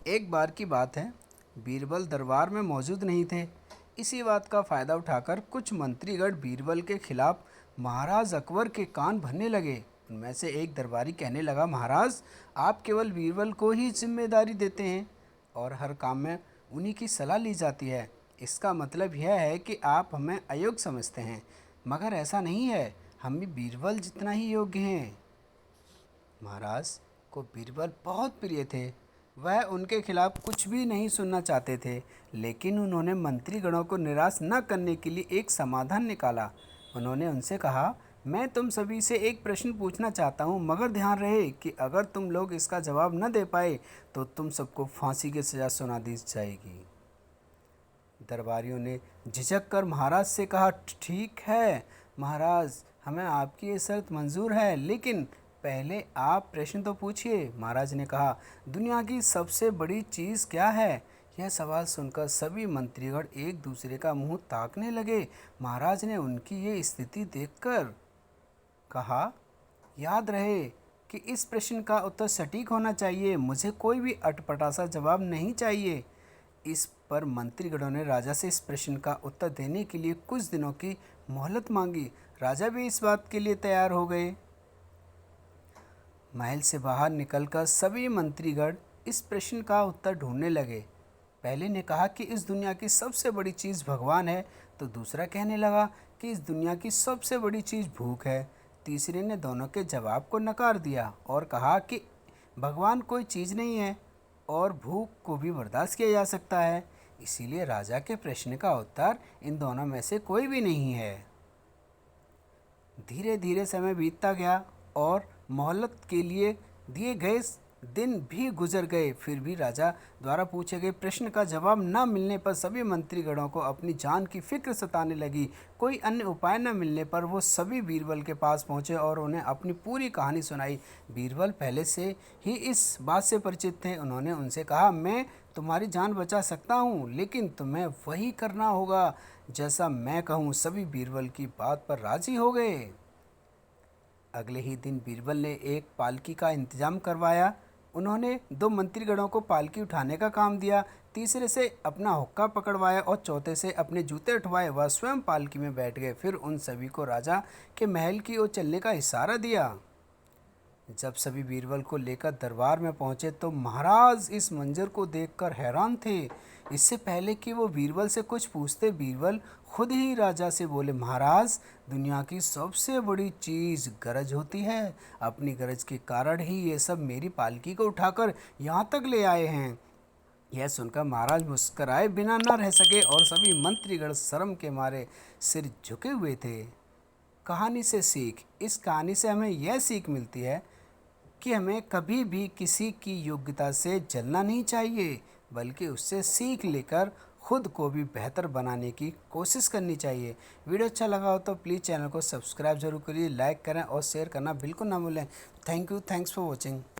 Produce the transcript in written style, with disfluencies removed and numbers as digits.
एक बार की बात है, बीरबल दरबार में मौजूद नहीं थे। इसी बात का फ़ायदा उठाकर कुछ मंत्रीगण बीरबल के खिलाफ महाराज अकबर के कान भरने लगे। उनमें से एक दरबारी कहने लगा, महाराज, आप केवल बीरबल को ही जिम्मेदारी देते हैं और हर काम में उन्हीं की सलाह ली जाती है। इसका मतलब यह है कि आप हमें अयोग्य समझते हैं, मगर ऐसा नहीं है, हम भी बीरबल जितना ही योग्य हैं। महाराज को बीरबल बहुत प्रिय थे। वह उनके खिलाफ कुछ भी नहीं सुनना चाहते थे, लेकिन उन्होंने मंत्रीगणों को निराश न करने के लिए एक समाधान निकाला। उन्होंने उनसे कहा, मैं तुम सभी से एक प्रश्न पूछना चाहता हूँ, मगर ध्यान रहे कि अगर तुम लोग इसका जवाब न दे पाए तो तुम सबको फांसी की सज़ा सुना दी जाएगी। दरबारियों ने झिझक कर महाराज से कहा, ठीक है महाराज, हमें आपकी ये शर्त मंजूर है, लेकिन पहले आप प्रश्न तो पूछिए। महाराज ने कहा, दुनिया की सबसे बड़ी चीज़ क्या है? यह सवाल सुनकर सभी मंत्रीगण एक दूसरे का मुंह ताकने लगे। महाराज ने उनकी ये स्थिति देखकर कहा, याद रहे कि इस प्रश्न का उत्तर सटीक होना चाहिए, मुझे कोई भी अटपटा जवाब नहीं चाहिए। इस पर मंत्रीगणों ने राजा से इस प्रश्न का उत्तर देने के लिए कुछ दिनों की मोहलत मांगी। राजा भी इस बात के लिए तैयार हो गए। महल से बाहर निकलकर सभी मंत्रीगण इस प्रश्न का उत्तर ढूंढने लगे। पहले ने कहा कि इस दुनिया की सबसे बड़ी चीज़ भगवान है, तो दूसरा कहने लगा कि इस दुनिया की सबसे बड़ी चीज़ भूख है। तीसरे ने दोनों के जवाब को नकार दिया और कहा कि भगवान कोई चीज़ नहीं है और भूख को भी बर्दाश्त किया जा सकता है। इसीलिए राजा के प्रश्न का उत्तर इन दोनों में से कोई भी नहीं है। धीरे धीरे समय बीतता गया और मोहलत के लिए दिए गए दिन भी गुजर गए। फिर भी राजा द्वारा पूछे गए प्रश्न का जवाब न मिलने पर सभी मंत्रीगणों को अपनी जान की फिक्र सताने लगी। कोई अन्य उपाय न मिलने पर वो सभी बीरबल के पास पहुँचे और उन्हें अपनी पूरी कहानी सुनाई। बीरबल पहले से ही इस बात से परिचित थे। उन्होंने उनसे कहा, मैं तुम्हारी जान बचा सकता हूँ, लेकिन तुम्हें वही करना होगा जैसा मैं कहूँ। सभी बीरबल की बात पर राजी हो गए। अगले ही दिन बीरबल ने एक पालकी का इंतजाम करवाया। उन्होंने दो मंत्रीगणों को पालकी उठाने का काम दिया, तीसरे से अपना हुक्का पकड़वाया और चौथे से अपने जूते उठवाए। वह स्वयं पालकी में बैठ गए। फिर उन सभी को राजा के महल की ओर चलने का इशारा दिया। जब सभी बीरबल को लेकर दरबार में पहुंचे तो महाराज इस मंजर को देखकर हैरान थे। इससे पहले कि वो बीरबल से कुछ पूछते, बीरबल खुद ही राजा से बोले, महाराज, दुनिया की सबसे बड़ी चीज़ गरज होती है। अपनी गरज के कारण ही ये सब मेरी पालकी को उठाकर यहाँ तक ले आए हैं। यह सुनकर महाराज मुस्कराए बिना न रह सके और सभी मंत्रीगण शर्म के मारे सिर झुके हुए थे। कहानी से सीख। इस कहानी से हमें यह सीख मिलती है कि हमें कभी भी किसी की योग्यता से जलना नहीं चाहिए, बल्कि उससे सीख लेकर खुद को भी बेहतर बनाने की कोशिश करनी चाहिए। वीडियो अच्छा लगा हो तो प्लीज़ चैनल को सब्सक्राइब जरूर करिए, लाइक करें और शेयर करना बिल्कुल ना भूलें। Thank you, thanks for watching.